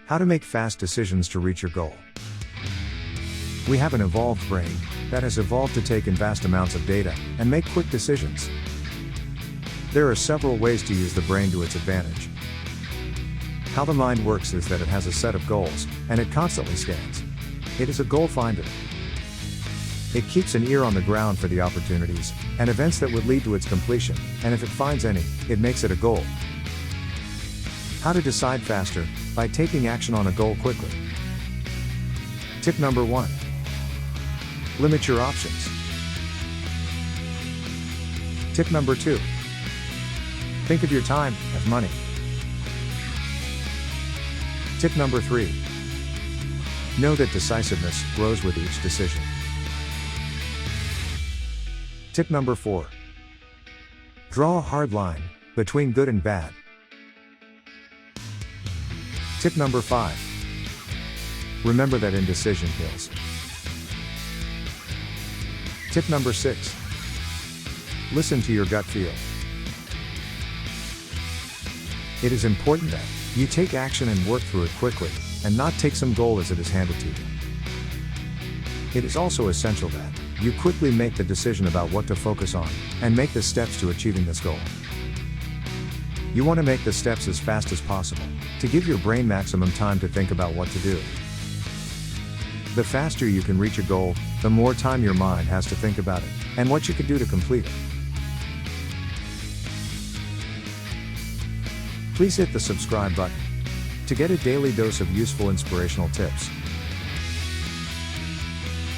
How to make fast decisions to reach your goal. We have an evolved brain that has evolved to take in vast amounts of data and make quick decisions. There are several ways to use the brain to its advantage. How the mind works is that it has a set of goals, and it constantly scans. It is a goal finder. It keeps an ear on the ground for the opportunities and events that would lead to its completion, and if it finds any, it makes it a goal. How to decide faster, by taking action on a goal quickly. Tip number 1. Limit your options. Tip number 2. Think of your time as money. Tip number 3. Know that decisiveness grows with each decision. Tip number 4. Draw a hard line between good and bad. Tip number 5. Remember that indecision kills. Tip number 6. Listen to your gut feel. It is important that you take action and work through it quickly, and not take some goal as it is handed to you. It is also essential that you quickly make the decision about what to focus on, and make the steps to achieving this goal. You want to make the steps as fast as possible, to give your brain maximum time to think about what to do. The faster you can reach a goal, the more time your mind has to think about it, and what you can do to complete it. Please hit the subscribe button to get a daily dose of useful inspirational tips.